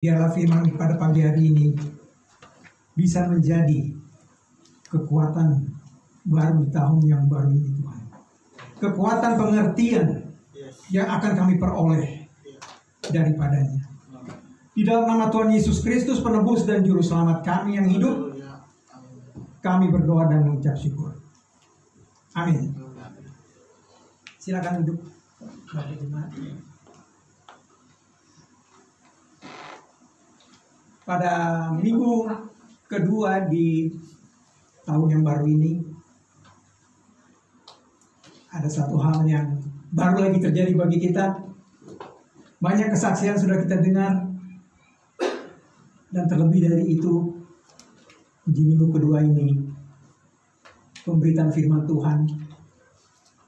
Biarlah firman pada pagi hari ini bisa menjadi kekuatan baru di tahun yang baru ini, Tuhan. Kekuatan pengertian yang akan kami peroleh daripadanya. Di dalam nama Tuhan Yesus Kristus, penebus dan juru selamat kami yang hidup, kami berdoa dan mengucap syukur. Amin. Silakan duduk, Bapak Jemaat. Pada minggu kedua di tahun yang baru ini, ada satu hal yang baru lagi terjadi bagi kita. Banyak kesaksian sudah kita dengar, dan terlebih dari itu, di minggu kedua ini, pemberitaan firman Tuhan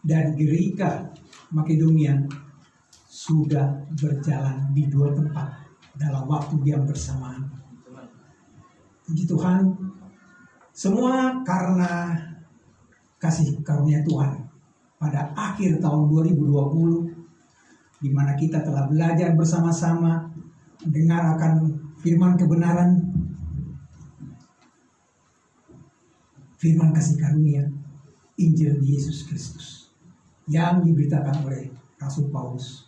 dari Gerika Makedonia sudah berjalan di dua tempat dalam waktu yang bersamaan. Puji Tuhan, semua karena kasih karunia Tuhan pada akhir tahun 2020, di mana kita telah belajar bersama-sama mendengar akan firman kebenaran, firman kasih karunia, Injil Yesus Kristus yang diberitakan oleh Rasul Paulus,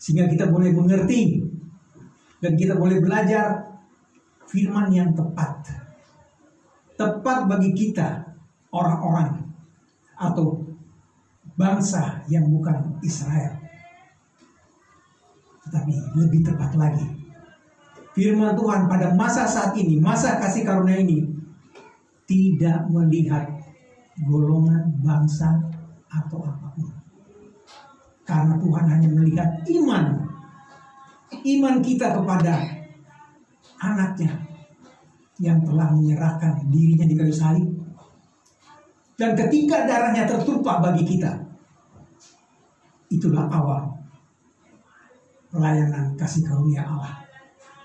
sehingga kita boleh mengerti dan kita boleh belajar firman yang tepat bagi kita, orang-orang atau bangsa yang bukan Israel. Tetapi lebih tepat lagi, firman Tuhan pada masa saat ini, masa kasih karunia ini, tidak melihat golongan, bangsa, atau apapun. Karena Tuhan hanya melihat iman kita kepada anaknya yang telah menyerahkan dirinya di kayu salib. Dan ketika darahnya tertumpah bagi kita, itulah awal pelayanan kasih karunia Allah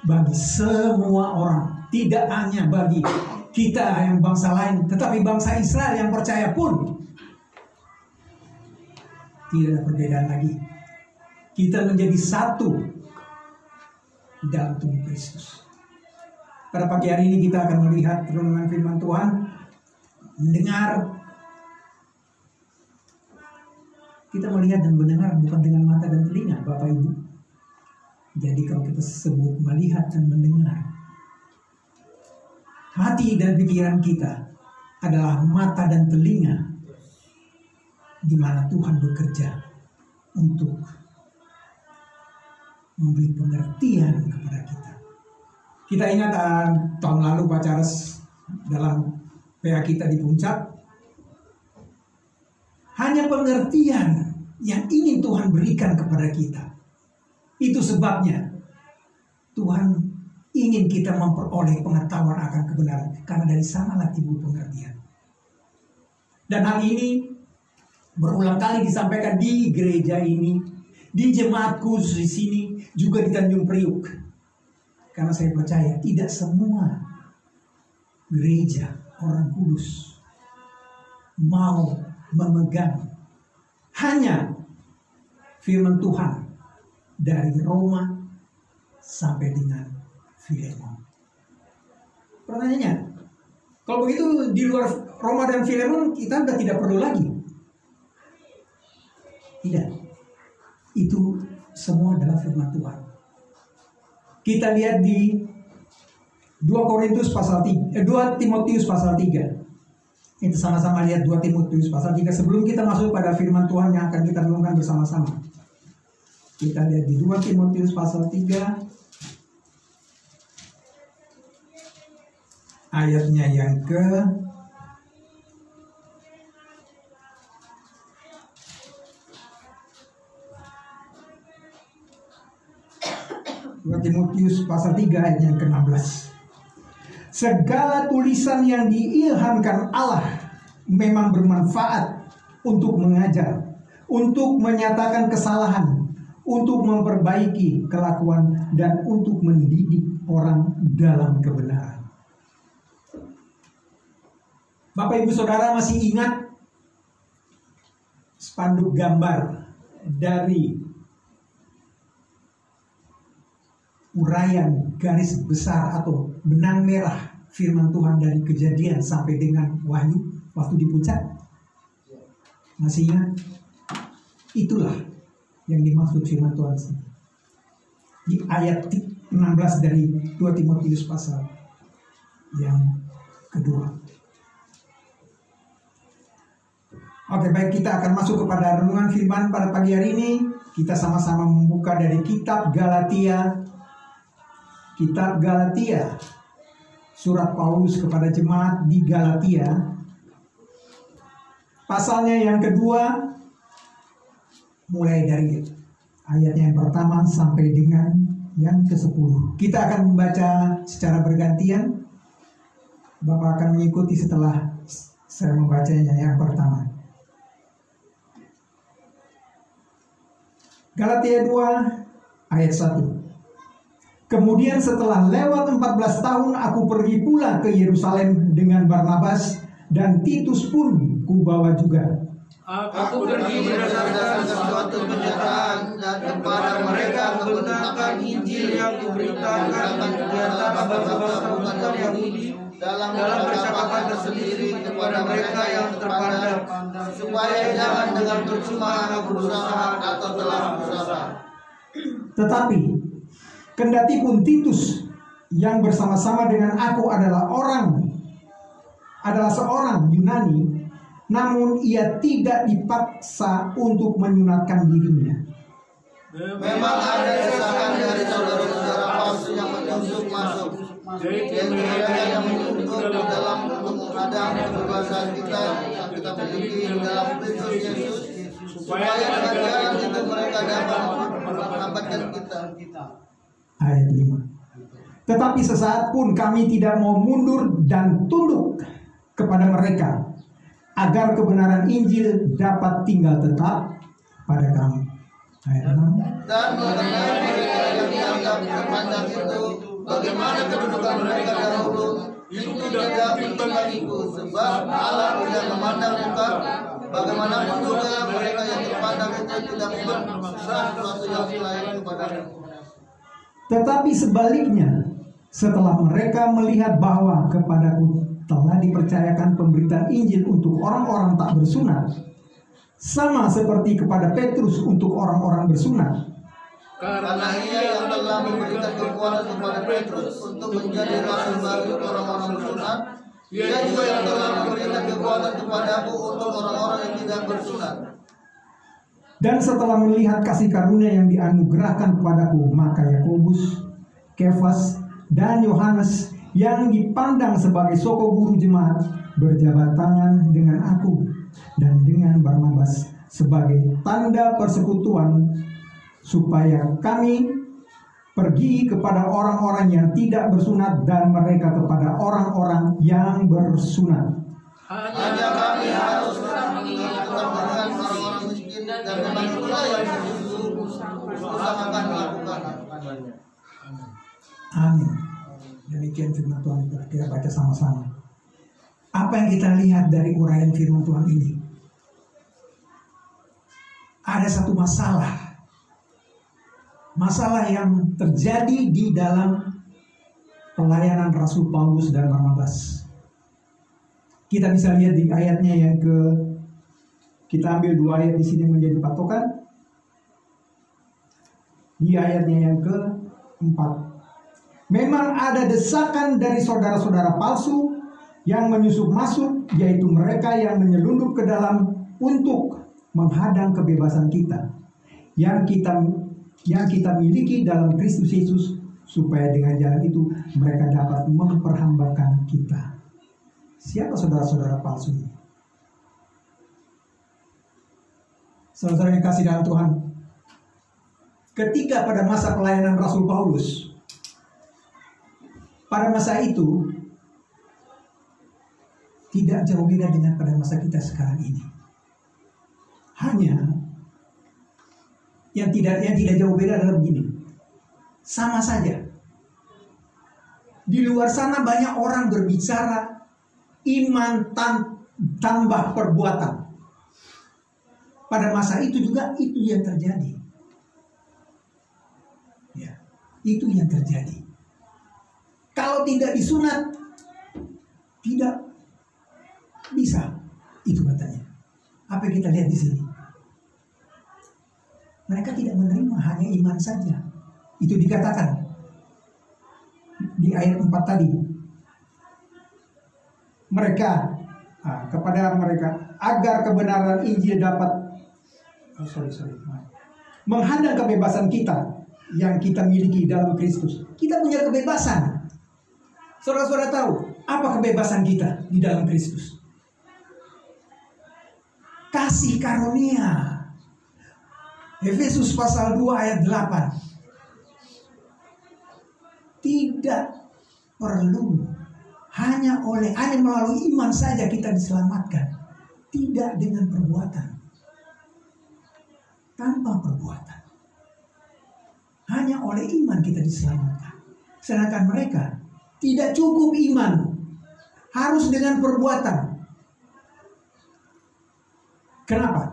bagi semua orang, tidak hanya bagi kita yang bangsa lain, tetapi bangsa Israel yang percaya pun tidak ada perbedaan lagi. Kita menjadi satu dalam tubuh Kristus. Pada pagi hari ini kita akan melihat renungan firman Tuhan, mendengar. Kita melihat dan mendengar bukan dengan mata dan telinga, Bapak Ibu. Jadi kalau kita sebut melihat dan mendengar, hati dan pikiran kita adalah mata dan telinga di mana Tuhan bekerja untuk memberi pengertian kepada kita. Kita ingat tahun lalu Pak Charles dalam PA kita di Puncak, hanya pengertian yang ingin Tuhan berikan kepada kita. Itu sebabnya Tuhan ingin kita memperoleh pengetahuan akan kebenaran, karena dari sanalah timbul pengertian. Dan hal ini berulang kali disampaikan di gereja ini, di jemaat khusus di sini, juga di Tanjung Priuk. Karena saya percaya tidak semua gereja orang kudus mau memegang hanya firman Tuhan dari Roma sampai dengan Filemon. Pertanyaannya, kalau begitu di luar Roma dan Filemon kita sudah tidak perlu lagi. Tidak. Itu semua adalah firman Tuhan. Kita lihat di 2 Timotius pasal 3. Kita sama-sama lihat 2 Timotius pasal 3 sebelum kita masuk pada firman Tuhan yang akan kita renungkan bersama-sama. Kita lihat di 2 Timotius pasal 3 ayatnya yang ke 2 Timotius pasal 3 ayat yang ke-16. Segala tulisan yang diilhamkan Allah memang bermanfaat untuk mengajar, untuk menyatakan kesalahan, untuk memperbaiki kelakuan, dan untuk mendidik orang dalam kebenaran. Bapak Ibu Saudara masih ingat spanduk gambar dari uraian garis besar atau benang merah firman Tuhan dari Kejadian sampai dengan Wahyu waktu di puncak? Masih ingat? Itulah yang dimaksud firman Tuhan di ayat 16 dari 2 Timotius pasal yang kedua. Oke, baik, kita akan masuk kepada renungan firman pada pagi hari ini. Kita sama-sama membuka dari kitab Galatia. Kitab Galatia, surat Paulus kepada jemaat di Galatia, pasalnya yang kedua, mulai dari ayatnya yang pertama sampai dengan yang ke-10. Kita akan membaca secara bergantian. Bapak akan mengikuti setelah saya membacanya yang pertama. Galatia 2 ayat 1. Kemudian setelah lewat 14 tahun aku pergi pula ke Yerusalem dengan Barnabas, dan Titus pun kubawa juga. Aku pergi berdasarkan suatu penyertaan dan kepada mereka membenarkan Injil yang kuberitakan di antara bangsa-bangsa bukan Yahudi dalam percakapan tersendiri kepada mereka yang terpandang, supaya jangan dengan percuma aku berusaha atau telah berusaha. Tetapi kendati pun Titus yang bersama-sama dengan aku adalah seorang Yunani, namun ia tidak dipaksa untuk menyunatkan dirinya. Memang ada desakan dari saudara-saudara palsu yang menyusup masuk, dan mereka yang menyusup di dalam untuk menghadang kebebasan kita yang kita miliki dalam Kristus Yesus, supaya dengan jalan itu mereka dapat menyelamatkan kita. Ayat 5. Tetapi sesaat pun kami tidak mau mundur dan tunduk kepada mereka, agar kebenaran Injil dapat tinggal tetap pada kami. Ayat 6. Dan mengenai mereka yang dianggap terpandang itu, bagaimana kedudukan mereka dahulu, itu tidak penting bagiku, sebab Allah tidak memandang muka. Bagaimanapun juga mereka yang terpandang itu tidak memberikan sesuatu yang lain kepadamu. Tetapi sebaliknya, setelah mereka melihat bahwa kepadaku telah dipercayakan pemberitaan Injil untuk orang-orang tak bersunat, sama seperti kepada Petrus untuk orang-orang bersunat, karena ia yang telah memberikan kekuatan kepada Petrus untuk menjadi rasul bagi orang-orang bersunat, ia juga yang telah memberikan kekuatan kepadaku untuk orang-orang yang tidak bersunat. Dan setelah melihat kasih karunia yang dianugerahkan kepadaku, maka Yakobus, Kefas, dan Yohanes yang dipandang sebagai soko guru jemaat berjabat tangan dengan aku dan dengan Barnabas sebagai tanda persekutuan, supaya kami pergi kepada orang-orang yang tidak bersunat dan mereka kepada orang-orang yang bersunat. Hanya kami harus mengingat dengan orang-orang miskin dan memang itulah yang usahakan melakukannya. Amin. Demikian firman Tuhan, kita baca sama-sama. Apa yang kita lihat dari uraian firman Tuhan ini? Ada satu masalah yang terjadi di dalam pelayanan Rasul Paulus dan Barnabas. Kita bisa lihat di ayatnya yang kita ambil 2 ayat di sini menjadi patokan. Di ayatnya yang ke-4. Memang ada desakan dari saudara-saudara palsu yang menyusup masuk, yaitu mereka yang menyelundup ke dalam untuk menghadang kebebasan kita yang kita miliki dalam Kristus Yesus, supaya dengan jalan itu mereka dapat memperhambakan kita. Siapa saudara-saudara palsu ini? Saudara yang kasih dalam Tuhan, ketika pada masa pelayanan Rasul Paulus, pada masa itu tidak jauh beda dengan pada masa kita sekarang ini. Hanya yang tidak jauh beda adalah begini. Sama saja. Di luar sana banyak orang berbicara iman tambah perbuatan. Pada masa itu juga itu yang terjadi. Ya. Itu yang terjadi. Kalau tidak disunat, tidak bisa. Itu katanya. Apa yang kita lihat di sini? Mereka tidak menerima, hanya iman saja. Itu dikatakan di ayat 4 tadi. Kepada mereka agar kebenaran Injil dapat menghadang kebebasan kita yang kita miliki dalam Kristus. Kita punya kebebasan. Saudara-saudara tahu apa kebebasan kita di dalam Kristus? Kasih karunia. Efesus pasal 2 ayat 8. Tidak perlu hanya melalui iman saja kita diselamatkan. Tidak dengan perbuatan. Tanpa perbuatan. Hanya oleh iman kita diselamatkan. Sedangkan mereka tidak cukup iman. Harus dengan perbuatan. Kenapa?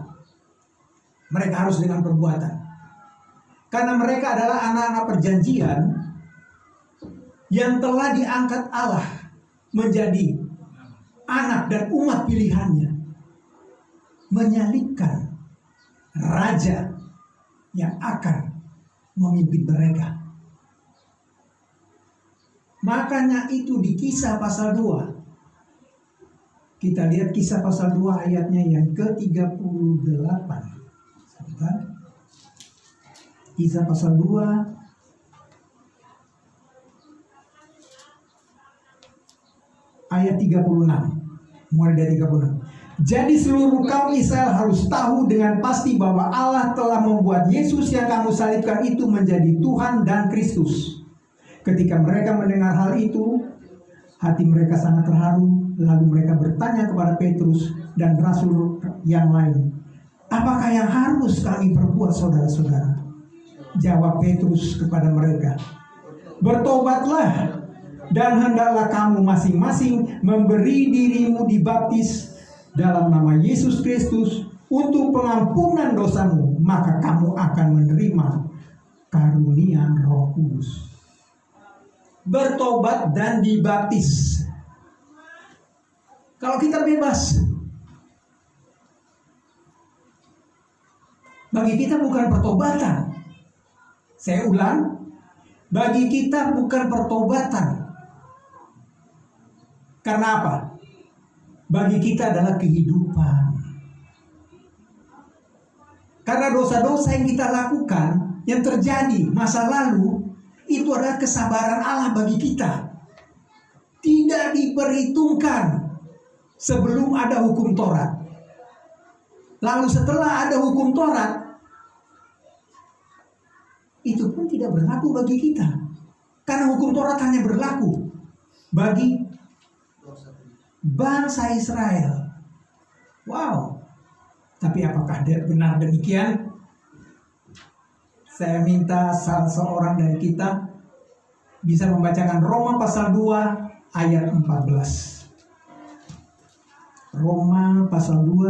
Mereka harus dengan perbuatan. Karena mereka adalah anak-anak perjanjian yang telah diangkat Allah menjadi anak dan umat pilihannya, menyalibkan raja yang akan memimpin mereka. Makanya itu di Kisah pasal 2. Kita lihat Kisah pasal 2 ayatnya yang ke-38. Kisah pasal 2 ayat 36. Mulai dari 36. Jadi seluruh kaum Israel harus tahu dengan pasti bahwa Allah telah membuat Yesus yang kamu salibkan itu menjadi Tuhan dan Kristus. Ketika mereka mendengar hal itu, hati mereka sangat terharu. Lalu mereka bertanya kepada Petrus dan rasul yang lain, apakah yang harus kami perbuat, saudara-saudara? Jawab Petrus kepada mereka, bertobatlah dan hendaklah kamu masing-masing memberi dirimu dibaptis dalam nama Yesus Kristus untuk pengampunan dosamu, maka kamu akan menerima karunia Roh Kudus. Bertobat dan dibaptis. Kalau kita bebas, bagi kita bukan pertobatan. Saya ulang, bagi kita bukan pertobatan. Karena apa? Bagi kita adalah kehidupan. Karena dosa-dosa yang kita lakukan, yang terjadi masa lalu, itu adalah kesabaran Allah bagi kita. Tidak diperhitungkan sebelum ada hukum Taurat. Lalu setelah ada hukum Taurat, itu pun tidak berlaku bagi kita. Karena hukum Taurat hanya berlaku bagi bangsa Israel. Wow. Tapi apakah benar demikian? Saya minta salah seorang dari kita bisa membacakan Roma pasal 2 ayat 14. Roma pasal 2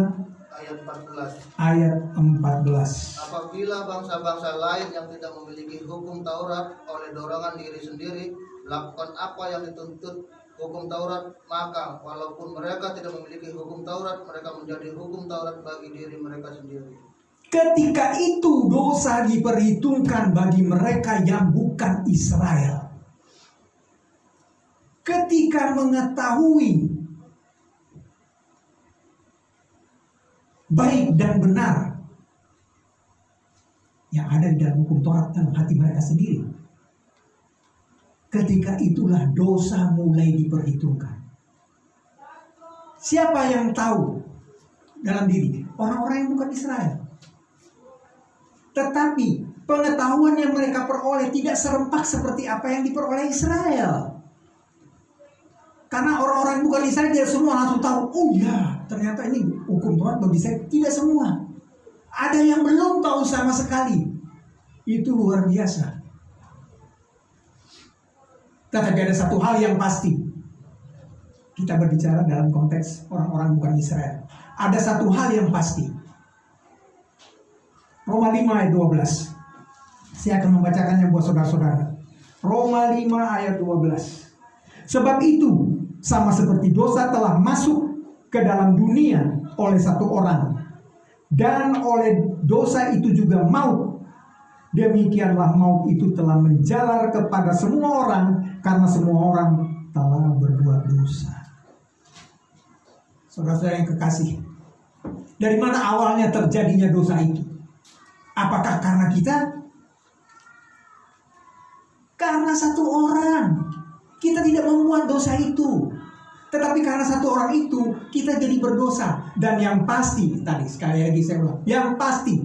ayat 14. Apabila bangsa-bangsa lain yang tidak memiliki hukum Taurat oleh dorongan diri sendiri melakukan apa yang dituntut hukum Taurat, maka walaupun mereka tidak memiliki hukum Taurat, mereka menjadi hukum Taurat bagi diri mereka sendiri. Ketika itu dosa diperhitungkan bagi mereka yang bukan Israel. Ketika mengetahui baik dan benar yang ada di dalam hukum Taurat dalam hati mereka sendiri, ketika itulah dosa mulai diperhitungkan. Siapa yang tahu dalam diri? Orang-orang yang bukan Israel. Tetapi pengetahuan yang mereka peroleh tidak serempak seperti apa yang diperoleh Israel. Karena orang-orang yang bukan Israel tidak semua langsung tahu, oh ya ternyata ini hukum Taurat bagi saya. Tidak semua. Ada yang belum tahu sama sekali. Itu luar biasa. Tetapi ada satu hal yang pasti. Kita berbicara dalam konteks orang-orang bukan Israel. Ada satu hal yang pasti. Roma 5 ayat 12. Saya akan membacakannya buat saudara-saudara. Roma 5 ayat 12. Sebab itu, sama seperti dosa telah masuk ke dalam dunia oleh satu orang, dan oleh dosa itu juga maut, demikianlah maut itu telah menjalar kepada semua orang, karena semua orang telah berbuat dosa. Saudara-saudara yang kekasih, dari mana awalnya terjadinya dosa itu? Apakah karena kita? Karena satu orang. Kita tidak membuat dosa itu, tetapi karena satu orang itu kita jadi berdosa. Dan yang pasti, tadi sekali lagi saya ulang, yang pasti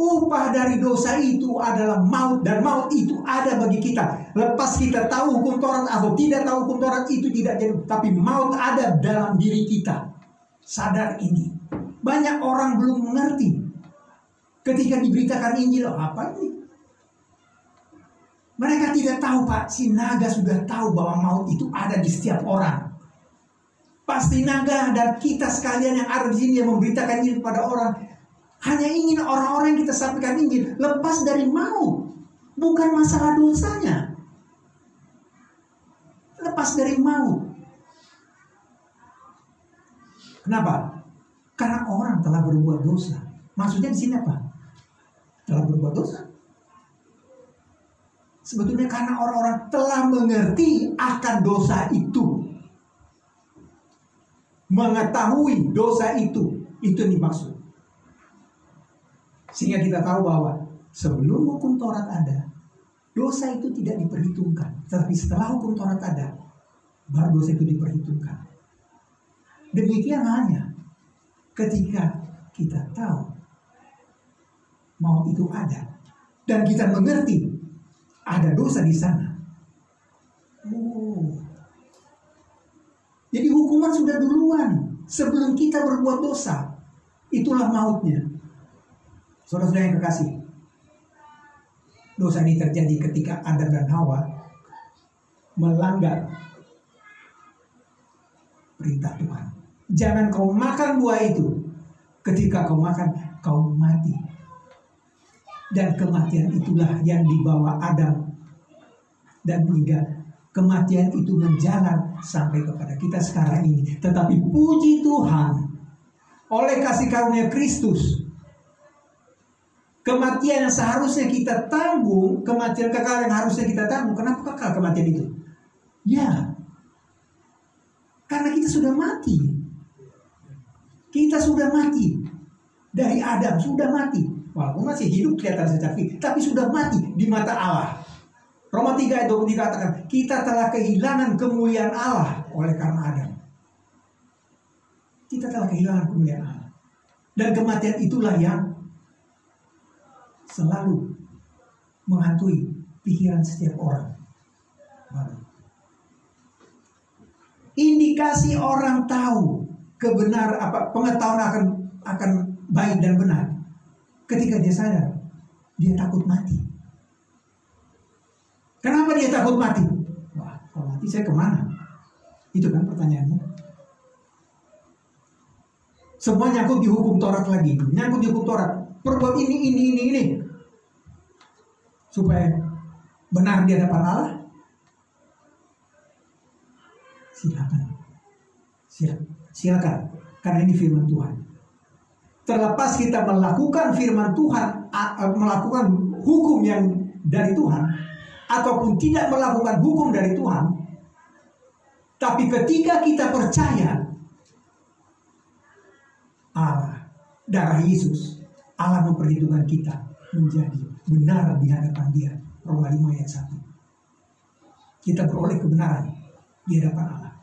upah dari dosa itu adalah maut, dan maut itu ada bagi kita. Lepas kita tahu hukum Taurat atau tidak tahu hukum Taurat itu tidak jadi, tapi maut ada dalam diri kita. Sadar ini. Banyak orang belum mengerti. Ketika diberitakan Injil, apa ini? Mereka tidak tahu, Pak. Si naga sudah tahu bahwa maut itu ada di setiap orang. Pasti naga dan kita sekalian yang ada di sini yang memberitakan Injil kepada orang, hanya ingin orang-orang yang kita sampaikan Injil lepas dari maut. Bukan masalah dosanya. Lepas dari maut. Kenapa? Karena orang telah berbuat dosa. Maksudnya di sini apa? Telah berbuat dosa. Sebetulnya karena orang-orang telah mengerti akan dosa itu. Mengetahui dosa itu dimaksud. Sehingga kita tahu bahwa sebelum hukum Taurat ada, dosa itu tidak diperhitungkan. Tetapi setelah hukum Taurat ada, baru dosa itu diperhitungkan. Demikian hanya ketika kita tahu maut itu ada, dan kita mengerti ada dosa di sana. Jadi hukuman sudah duluan sebelum kita berbuat dosa. Itulah mautnya. Saudara-saudara yang kekasih, dosa ini terjadi ketika Adam dan Hawa melanggar perintah Tuhan. Jangan kau makan buah itu. Ketika kau makan, kau mati. Dan kematian itulah yang dibawa Adam. Dan hingga kematian itu menjalar sampai kepada kita sekarang ini. Tetapi puji Tuhan, oleh kasih karunia Kristus, kematian yang seharusnya kita tanggung, kematian kekal yang harusnya kita tanggung. Kenapa kekal kematian itu? Ya, karena kita sudah mati. Kita sudah mati. Dari Adam sudah mati. Walaupun masih hidup kelihatan secara fisik, tapi sudah mati di mata Allah. Roma 3 ayat 23 katakan, kita telah kehilangan kemuliaan Allah oleh karena Adam. Kita telah kehilangan kemuliaan Allah. Dan kematian itulah yang selalu menghantui pikiran setiap orang. Indikasi orang tahu pengetahuan akan baik dan benar. Ketika dia sadar, dia takut mati. Kenapa dia takut mati? Wah, kalau mati saya kemana? Itu kan pertanyaannya. Semua nyangkut di hukum Taurat lagi. Nyangkut di hukum Taurat. Perbuat ini. Supaya benar di hadapan Allah. Silakan. Karena ini firman Tuhan. Terlepas kita melakukan firman Tuhan, melakukan hukum yang dari Tuhan, ataupun tidak melakukan hukum dari Tuhan, tapi ketika kita percaya Allah, darah Yesus, Allah memperhitungkan kita menjadi benar di hadapan Dia. Roma 5 ayat 1. Kita beroleh kebenaran di hadapan Allah.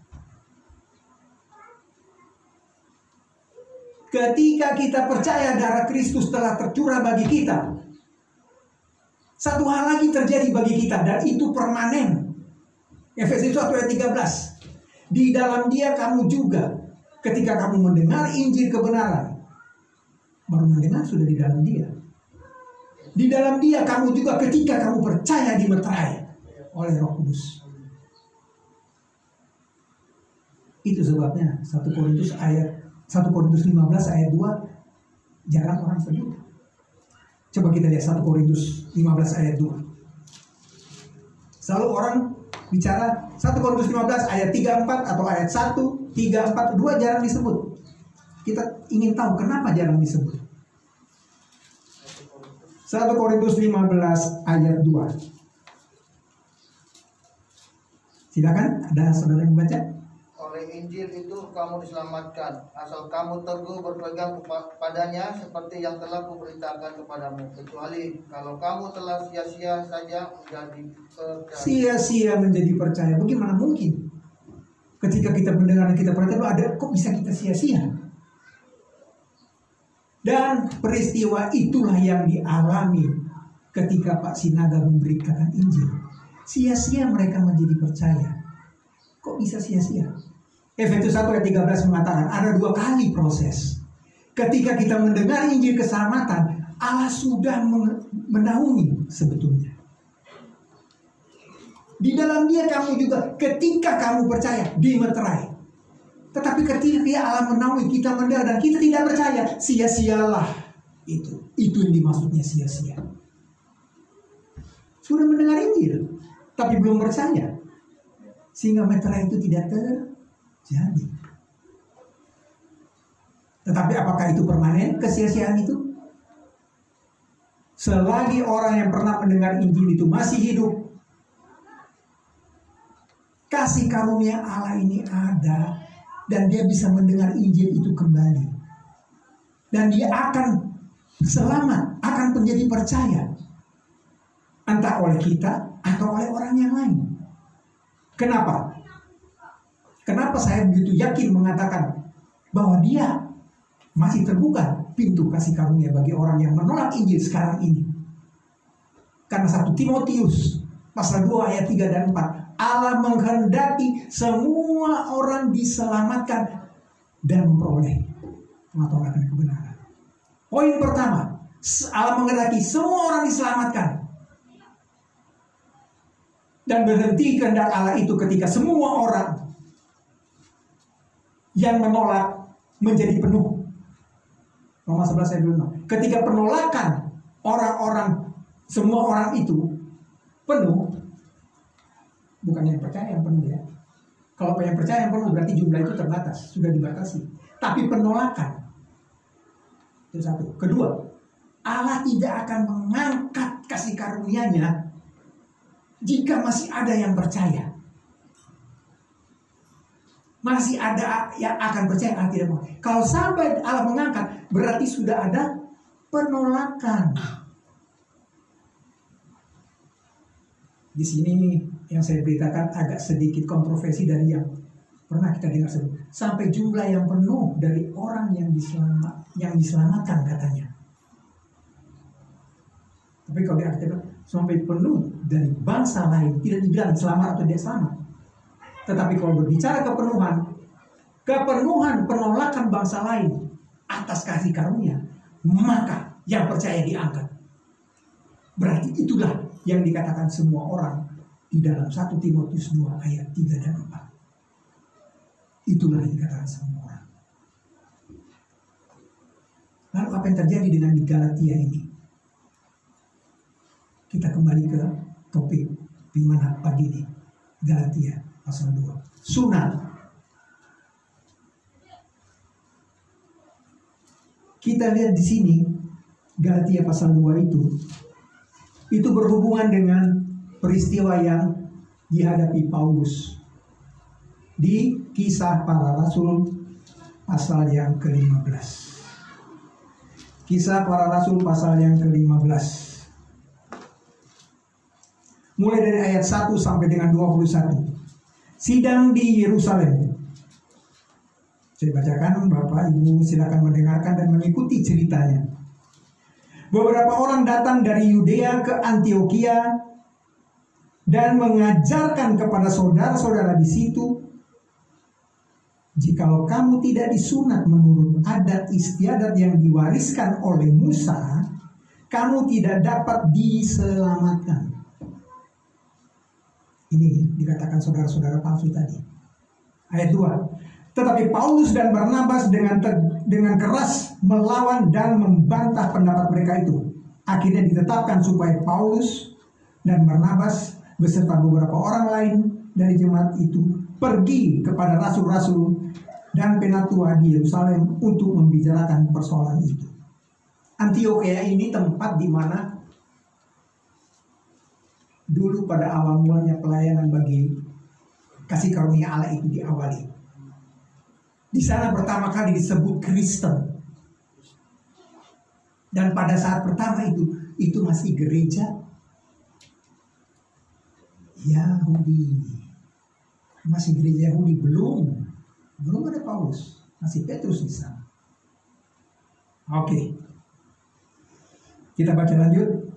Ketika kita percaya darah Kristus telah tercurah bagi kita, satu hal lagi terjadi bagi kita, dan itu permanen. Efesus 1 ayat 13. Di dalam Dia kamu juga, ketika kamu mendengar Injil kebenaran, baru mendengar sudah di dalam Dia. Di dalam Dia kamu juga ketika kamu percaya dimeterai oleh Roh Kudus. Itu sebabnya 1 Korintus 15 ayat 2 jarang orang sebut. Coba kita lihat 1 Korintus 15 ayat 2. Selalu orang bicara 1 Korintus 15 ayat 34 atau ayat 1, 3, 4, 2 jarang disebut. Kita ingin tahu kenapa jarang disebut. 1 Korintus 15 ayat 2. Silakan, ada saudara yang baca. Oleh Injil itu kamu diselamatkan, asal kamu teguh berpegang padanya seperti yang telah kuberitakan kepadamu. Kecuali kalau kamu telah sia-sia saja menjadi percaya. Sia-sia menjadi percaya. Bagaimana mungkin? Ketika kita mendengar dan kita percaya, ada kok bisa kita sia-sia? Dan peristiwa itulah yang dialami ketika Pak Sinaga memberikan Injil. Sia-sia mereka menjadi percaya. Kok bisa sia-sia? Efesus 1 ayat 13 mengatakan ada 2 kali proses. Ketika kita mendengar Injil keselamatan, Allah sudah menaungi sebetulnya. Di dalam Dia kamu juga ketika kamu percaya dimeterai. Tetapi ketika Allah menaungi kita mendengar dan kita tidak percaya, sia-sialah itu. Itu yang dimaksudnya sia-sia. Sudah mendengar Injil, tapi belum percaya, sehingga meterai itu tidak terjadi. Tetapi apakah itu permanen, kesia-siaan itu? Selagi orang yang pernah mendengar Injil itu masih hidup, kasih karunia Allah ini ada, dan dia bisa mendengar Injil itu kembali, dan dia akan selamat, akan menjadi percaya, entah oleh kita atau oleh orang yang lain. Kenapa? Kenapa saya begitu yakin mengatakan bahwa dia masih terbuka pintu kasih karunia bagi orang yang menolak Injil sekarang ini? Karena 1 Timotius pasal 2 ayat 3 dan 4, Allah menghendaki semua orang diselamatkan dan memperoleh pengetahuan akan kebenaran. Poin pertama, Allah menghendaki semua orang diselamatkan. Dan berhenti kehendak Allah itu ketika semua orang yang menolak menjadi penuh. Roma 11 ayat 2. Ketika penolakan orang-orang, semua orang itu penuh, bukan yang percaya yang penuh ya. Kalau yang percaya yang penuh berarti jumlah itu terbatas, sudah dibatasi. Tapi penolakan itu satu. Kedua, Allah tidak akan mengangkat kasih karunia-Nya jika masih ada yang percaya. Masih ada yang akan percaya, Allah tidak mau. Kalau sampai Allah mengangkat, berarti sudah ada penolakan. Di sini yang saya beritakan agak sedikit kontroversi dari yang pernah kita dengar sebelumnya. Sampai jumlah yang penuh dari orang yang diselamatkan katanya. Tapi kalau diartikan sampai penuh dari bangsa lain, tidak dibilang selamat atau tidak selamat. Tetapi kalau berbicara kepenuhan penolakan bangsa lain atas kasih karunia, maka yang percaya diangkat. Berarti itulah yang dikatakan semua orang di dalam 1 Timotius 2 ayat 3 dan 4. Itulah yang dikatakan semua orang. Lalu apa yang terjadi dengan di Galatia ini? Kita kembali ke topik di mana pagi ini. Galatia pasal 2. Sunat. Kita lihat di sini Galatia pasal 2 itu berhubungan dengan peristiwa yang dihadapi Paulus di Kisah Para Rasul pasal yang ke-15. Kisah Para Rasul pasal yang ke-15. Mulai dari ayat 1 sampai dengan 21. Sidang di Yerusalem. Saya bacakan, Bapak Ibu silakan mendengarkan dan mengikuti ceritanya. Beberapa orang datang dari Yudea ke Antioquia dan mengajarkan kepada saudara-saudara di situ, jikalau kamu tidak disunat menurut adat istiadat yang diwariskan oleh Musa, kamu tidak dapat diselamatkan. Ini dikatakan saudara-saudara palsu tadi. Ayat 2. Tetapi Paulus dan Barnabas dengan keras melawan dan membantah pendapat mereka itu. Akhirnya ditetapkan supaya Paulus dan Barnabas beserta beberapa orang lain dari jemaat itu pergi kepada rasul-rasul dan penatua di Yerusalem untuk membicarakan persoalan itu. Antiokhia ini tempat di mana dulu pada awal mulanya pelayanan bagi kasih karunia Allah itu diawali. Di sana pertama kali disebut Kristen. Dan pada saat pertama itu masih gereja Yahudi. Masih gereja Yahudi, belum ada Paulus, masih Petrus di sana. Oke. Kita baca lanjut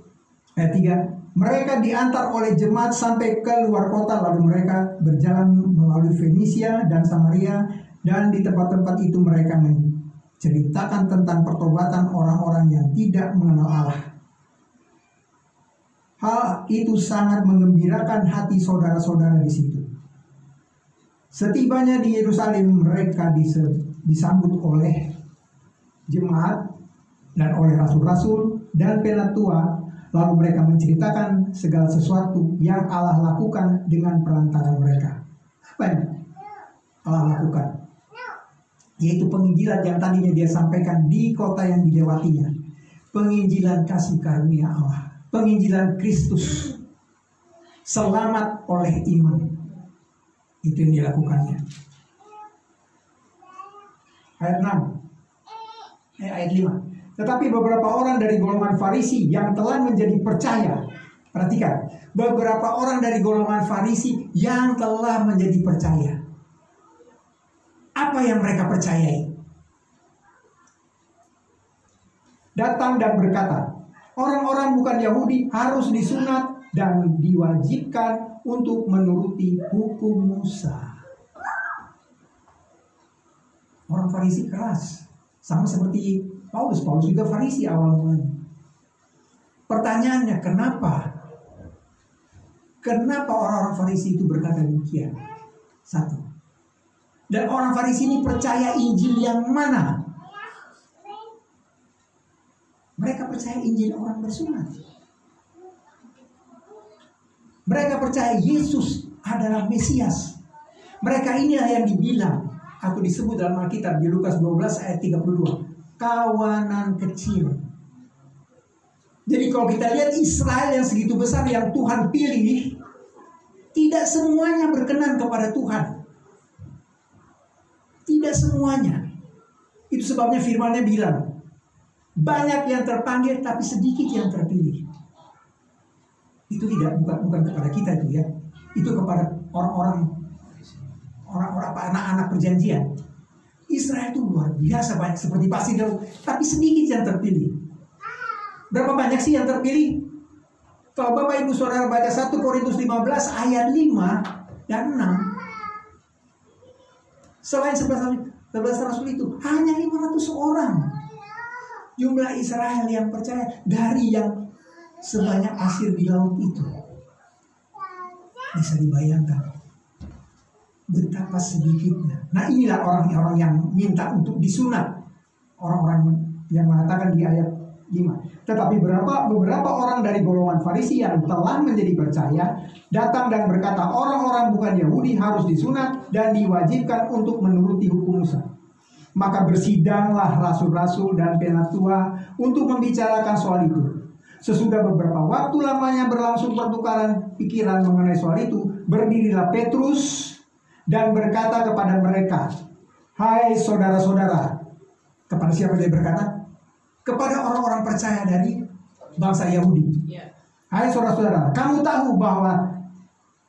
ayat 3. Mereka diantar oleh jemaat sampai ke luar kota, lalu mereka berjalan melalui Fenisia dan Samaria, dan di tempat-tempat itu mereka menceritakan tentang pertobatan orang-orang yang tidak mengenal Allah. Hal itu sangat menggembirakan hati saudara-saudara di situ. Setibanya di Yerusalem, mereka disambut oleh jemaat dan oleh rasul-rasul dan penatua. Lalu mereka menceritakan segala sesuatu yang Allah lakukan dengan perantara mereka. Apa yang Allah lakukan? Yaitu penginjilan yang tadinya dia sampaikan di kota yang dilewatinya. Penginjilan kasih karunia Allah. Penginjilan Kristus. Selamat oleh iman. Itu yang dilakukannya. Ayat 6. Ayat 5. Tetapi beberapa orang dari golongan Farisi yang telah menjadi percaya. Perhatikan. Beberapa orang dari golongan Farisi yang telah menjadi percaya. Apa yang mereka percayai? Datang dan berkata, orang-orang bukan Yahudi harus disunat dan diwajibkan untuk menuruti hukum Musa. Orang Farisi keras, sama seperti Paulus juga Farisi awal mulanya. Pertanyaannya, kenapa? Kenapa orang-orang Farisi itu berkata demikian? Satu. Dan orang Farisi ini percaya Injil yang mana? Mereka percaya Injil orang bersunat. Mereka percaya Yesus adalah Mesias. Mereka inilah yang dibilang, atau disebut dalam Alkitab di Lukas 12 ayat 32. Kawanan kecil. Jadi kalau kita lihat Israel yang segitu besar yang Tuhan pilih, tidak semuanya berkenan kepada Tuhan. Tidak semuanya. Itu sebabnya firman-Nya bilang, banyak yang terpanggil tapi sedikit yang terpilih. Itu bukan kepada kita itu ya. Itu kepada orang-orang anak-anak perjanjian. Israel itu luar biasa banyak seperti pasir laut, tapi sedikit yang terpilih. Berapa banyak sih yang terpilih? Kalau Bapak Ibu Saudara baca 1 Korintus 15 ayat 5 dan 6. Selain 11 rasul itu, hanya 500 orang jumlah Israel yang percaya dari yang sebanyak pasir di laut itu. Bisa dibayangkan betapa sedikitnya. Nah, inilah orang-orang yang minta untuk disunat. Orang-orang yang mengatakan di ayat 5. Tetapi beberapa orang dari golongan Farisi yang telah menjadi percaya datang dan berkata, orang-orang bukan Yahudi harus disunat dan diwajibkan untuk menuruti hukum Musa. Maka bersidanglah rasul-rasul dan penatua untuk membicarakan soal itu. Sesudah beberapa waktu lamanya berlangsung pertukaran pikiran mengenai soal itu, berdirilah Petrus dan berkata kepada mereka, hai saudara-saudara. Kepada siapa dia berkata? Kepada orang-orang percaya dari bangsa Yahudi. Hai saudara-saudara, kamu tahu bahwa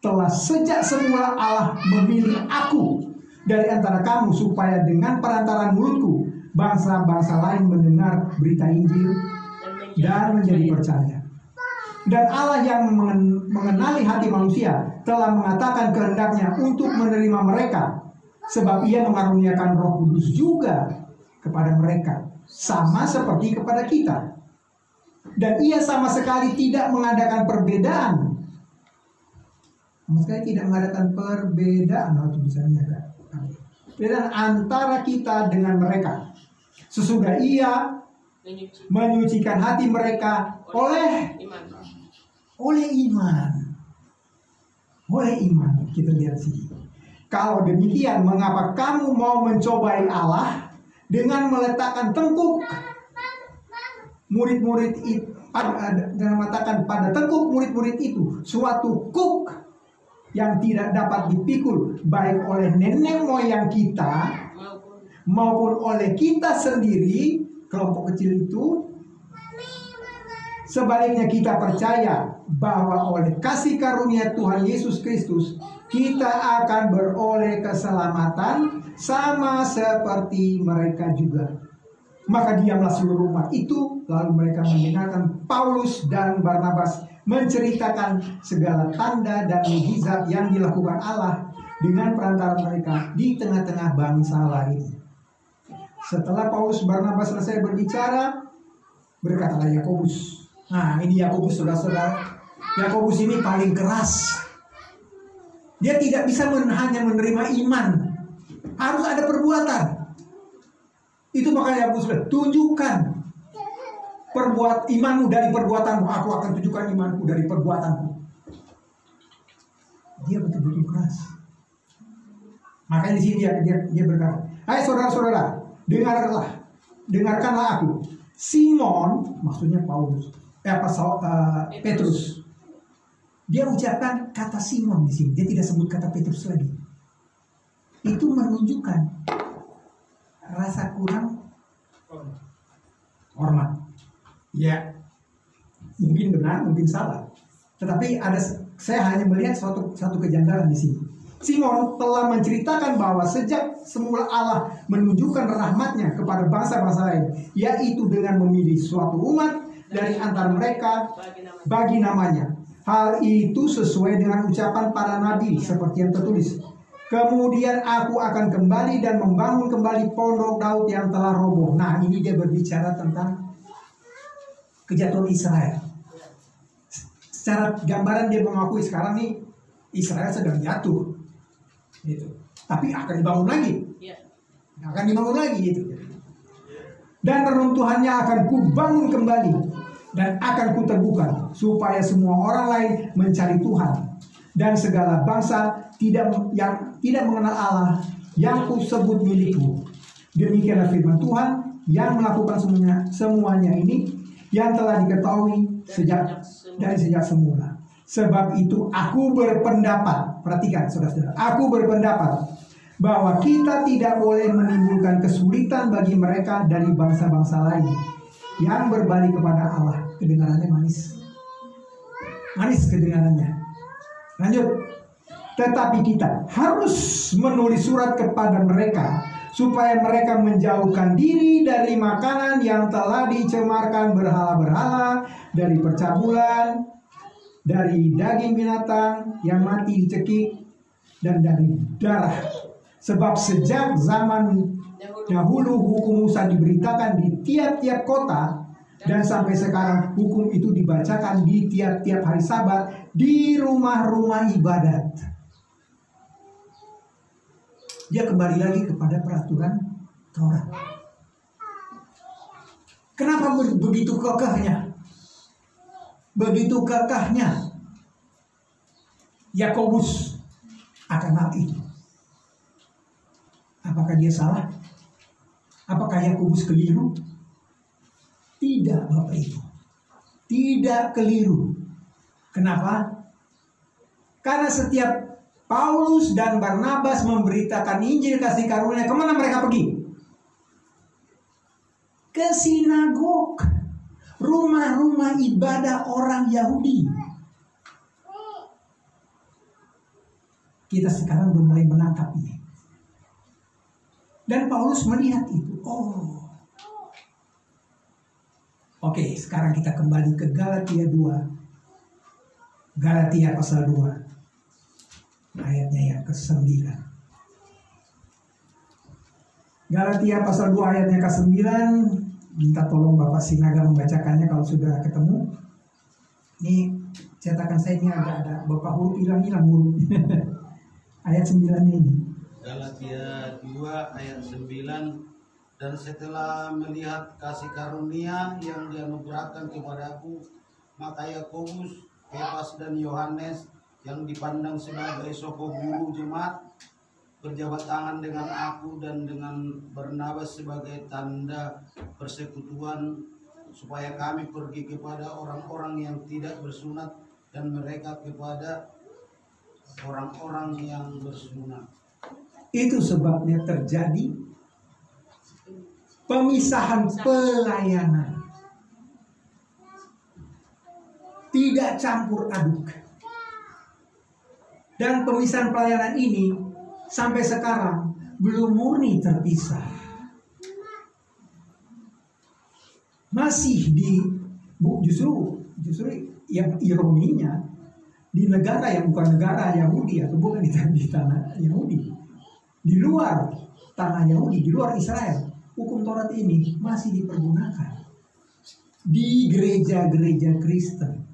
telah sejak semula Allah memilih aku dari antara kamu supaya dengan perantaran mulutku bangsa-bangsa lain mendengar berita Injil dan menjadi percaya. Dan Allah yang mengenali hati manusia telah mengatakan kehendaknya untuk menerima mereka, sebab Ia mengaruniakan Roh Kudus juga kepada mereka, sama seperti kepada kita. Dan Ia sama sekali tidak mengadakan perbedaan. Sama sekali tidak mengadakan perbedaan. Nah, tulisannya kan. Perbedaan antara kita dengan mereka. Sesudah Ia menyucikan hati mereka oleh iman. oleh iman. Kita lihat sini. Kalau demikian, mengapa kamu mau mencobai Allah dengan meletakkan tengkuk murid-murid itu, dengan meletakkan pada tengkuk murid-murid itu suatu kuk yang tidak dapat dipikul baik oleh nenek moyang kita maupun oleh kita sendiri, kelompok kecil itu. Sebaliknya kita percaya bahwa oleh kasih karunia Tuhan Yesus Kristus kita akan beroleh keselamatan sama seperti mereka juga. Maka diamlah seluruh umat itu. Lalu mereka mendengarkan Paulus dan Barnabas menceritakan segala tanda dan mukjizat yang dilakukan Allah dengan perantara mereka di tengah-tengah bangsa lain. Setelah Paulus Barnabas selesai berbicara, berkatalah Yakobus. Nah, ini Yakobus, saudara-saudara. Yakobus ini paling keras. Dia tidak bisa hanya menerima iman, harus ada perbuatan. Itu makanya Yakobus bilang, tunjukkan imanmu dari perbuatanmu. Aku akan tunjukkan imanku dari perbuatanmu. Dia betul-betul keras. Makanya di sini dia berkata, hai saudara-saudara, dengarkanlah aku. Simon, maksudnya Paulus, Petrus. Dia ucapkan kata Simon di sini. Dia tidak sebut kata Petrus lagi. Itu menunjukkan rasa kurang hormat. Ya, mungkin benar, mungkin salah. Tetapi saya hanya melihat satu kejanggalan di sini. Simon telah menceritakan bahwa sejak semula Allah menunjukkan rahmat-Nya kepada bangsa-bangsa lain, yaitu dengan memilih suatu umat dari antara mereka bagi namanya. Hal itu sesuai dengan ucapan para nabi seperti yang tertulis. Kemudian aku akan kembali dan membangun kembali pondok Daud yang telah roboh. Nah, ini dia berbicara tentang kejatuhan Israel. Secara gambaran dia mengakui sekarang nih Israel sedang jatuh, gitu. Tapi akan dibangun lagi, akan dibangun lagi, gitu. Dan reruntuhannya akan kubangun kembali dan akan kuteguhkan supaya semua orang lain mencari Tuhan dan segala bangsa yang tidak mengenal Allah yang kusebut milikku. Demikianlah firman Tuhan yang melakukan semuanya ini yang telah diketahui dari sejak semula. Sebab itu aku berpendapat, perhatikan saudara-saudara, aku berpendapat bahwa kita tidak boleh menimbulkan kesulitan bagi mereka dari bangsa-bangsa lain yang berbalik kepada Allah. Kedengarannya manis. Manis kedengarannya. Lanjut. Tetapi kita harus menulis surat kepada mereka supaya mereka menjauhkan diri dari makanan yang telah dicemarkan berhala-berhala, dari percabulan, dari daging binatang yang mati dicekik, dan dari darah. Sebab sejak zaman dahulu hukum Musa diberitakan di tiap-tiap kota, dan sampai sekarang hukum itu dibacakan di tiap-tiap hari Sabat di rumah-rumah ibadat. Dia kembali lagi kepada peraturan Taurat. Kenapa begitu kekehnya? Begitu kekehnya Yakobus akan hal itu. Apakah dia salah? Apakah Yakobus keliru? Tidak, Bapak Ibu. Tidak keliru. Kenapa? Karena setiap Paulus dan Barnabas memberitakan Injil kasih karunia, kemana mereka pergi? Ke sinagog, rumah-rumah ibadah orang Yahudi. Kita sekarang belum mulai menangkap ini. Dan Paulus melihat itu. Oke, sekarang kita kembali ke Galatia 2. Galatia pasal 2. Ayatnya yang ke-9. Galatia pasal 2 ayatnya ke-9. Minta tolong Bapak Sinaga membacakannya kalau sudah ketemu. Ini cetakan saya ini ada Bapak huruf hilang huruf. Ayat 9-nya ini. Galatia 2 ayat 9. Dan setelah melihat kasih karunia yang dianugerahkan kepadaku, maka Yakobus, Kefas dan Yohanes yang dipandang sebagai soko guru jemaat berjabat tangan dengan aku dan dengan Barnabas sebagai tanda persekutuan, supaya kami pergi kepada orang-orang yang tidak bersunat dan mereka kepada orang-orang yang bersunat. Itu sebabnya terjadi pemisahan pelayanan, tidak campur aduk. Dan pemisahan pelayanan ini sampai sekarang belum murni terpisah. Masih justru yang ironinya, di negara yang bukan negara Yahudi atau bukan di tanah Yahudi, di luar tanah Yahudi, di luar Israel, hukum Taurat ini masih dipergunakan di gereja-gereja Kristen.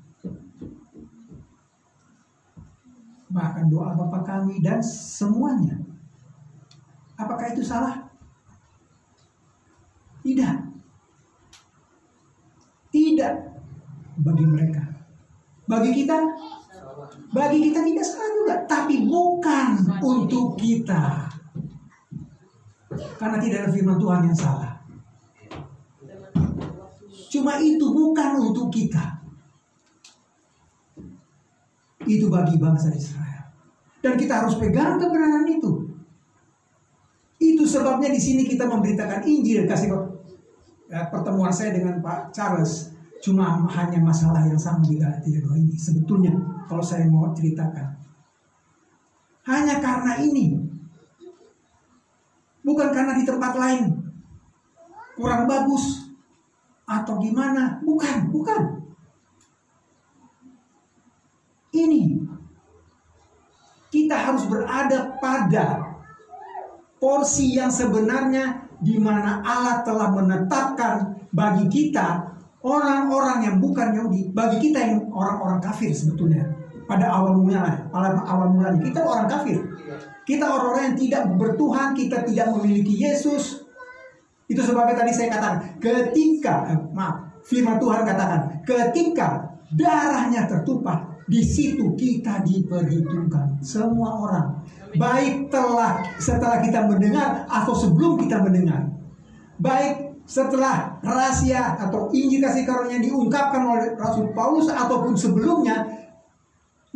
Bahkan doa Bapa kami dan semuanya. Apakah itu salah? Tidak. Tidak bagi mereka. Bagi kita tidak salah juga, tapi bukan untuk kita. Karena tidak ada firman Tuhan yang salah. Cuma itu bukan untuk kita. Itu bagi bangsa Israel. Dan kita harus pegang kebenaran itu. Itu sebabnya di sini kita memberitakan Injil. Pertemuan saya dengan Pak Charles cuma hanya masalah yang sama di Galatia 2 ini. Sebetulnya kalau saya mau ceritakan, hanya karena ini, bukan karena di tempat lain kurang bagus atau gimana. Bukan. Ini kita harus berada pada porsi yang sebenarnya, di mana Allah telah menetapkan bagi kita orang-orang yang bukan Yahudi, bagi kita yang orang-orang kafir sebetulnya. Pada awal mulanya kita orang kafir. Kita orang-orang yang tidak bertuhan, kita tidak memiliki Yesus. Itu sebabnya tadi saya katakan, firman Tuhan katakan, ketika darahnya tertumpah, di situ kita diperhitungkan semua orang. Baik setelah kita mendengar atau sebelum kita mendengar. Baik setelah rahasia atau Injil kasih karunia diungkapkan oleh Rasul Paulus ataupun sebelumnya,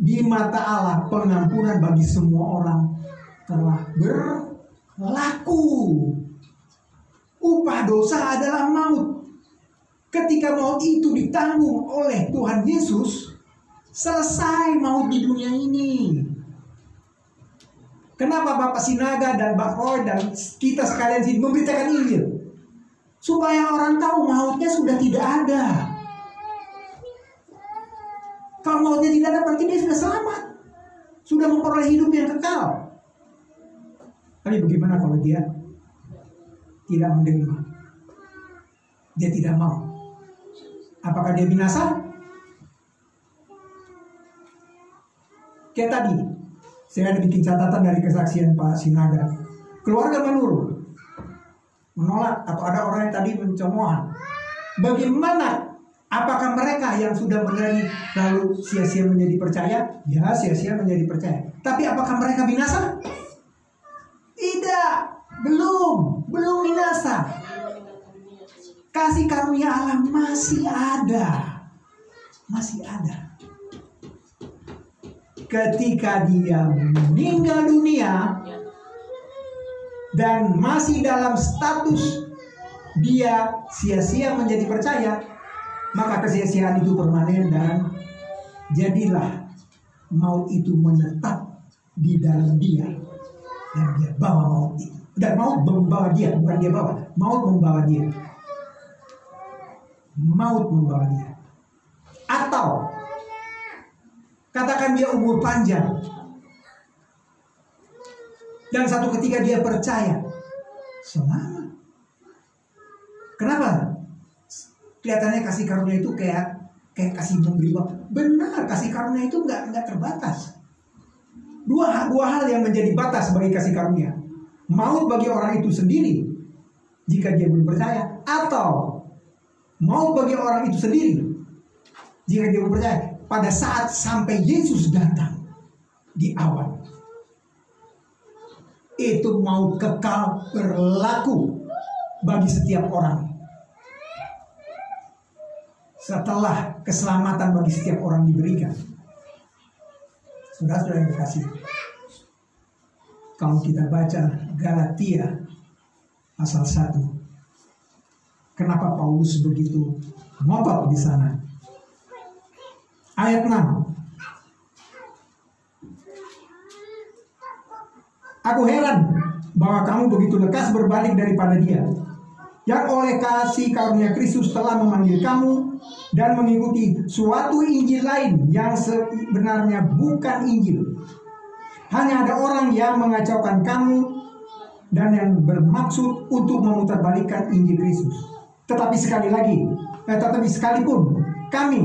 di mata Allah pengampunan bagi semua orang telah berlaku. Upah dosa adalah maut. Ketika maut itu ditanggung oleh Tuhan Yesus, selesai maut di dunia ini. Kenapa Bapak Sinaga dan Mbak Roy dan kita sekalian sini memberitakan Injil? Supaya orang tahu mautnya sudah tidak ada. Kalau mautnya tidak ada, berarti dia sudah selamat, sudah memperoleh hidup yang kekal. Tapi bagaimana kalau dia tidak menerima? Dia tidak mau. Apakah dia binasa? Kayak tadi, saya ada bikin catatan dari kesaksian Pak Sinaga. Keluarga Manur menolak, atau ada orang yang tadi mencemoohan. Bagaimana? Apakah mereka yang sudah menerima lalu sia-sia menjadi percaya? Ya, sia-sia menjadi percaya. Tapi apakah mereka binasa? Tidak, belum binasa. Kasih karunia Allah masih ada. Ketika dia meninggal dunia dan masih dalam status dia sia-sia menjadi percaya, maka kesia-siaan itu permanen dan jadilah maut itu menetap di dalam dia, dan dia bawa maut itu. Dan maut membawa dia, bukan dia bawa. Maut membawa dia. Atau katakan dia umur panjang, dan satu ketika dia percaya, selamat. Kenapa? Kelihatannya kasih karunia itu kayak kasih memberi. Benar, kasih karunia itu nggak terbatas. Dua hal yang menjadi batas bagi kasih karunia: maut bagi orang itu sendiri jika dia belum percaya, atau maut bagi orang itu sendiri jika dia belum percaya pada saat sampai Yesus datang. di awan. Itu maut kekal berlaku bagi setiap orang. Setelah keselamatan bagi setiap orang diberikan. Saudara-saudara yang terkasih, kalau kita baca Galatia pasal 1, kenapa Paulus begitu ngotot di sana? Ayat 6. Aku heran bahwa kamu begitu lekas berbalik daripada Dia, yang oleh kasih karunia Kristus telah memanggil kamu dan mengikuti suatu Injil lain yang sebenarnya bukan Injil. Hanya ada orang yang mengacaukan kamu dan yang bermaksud untuk memutarbalikkan Injil Kristus. Tetapi sekalipun kami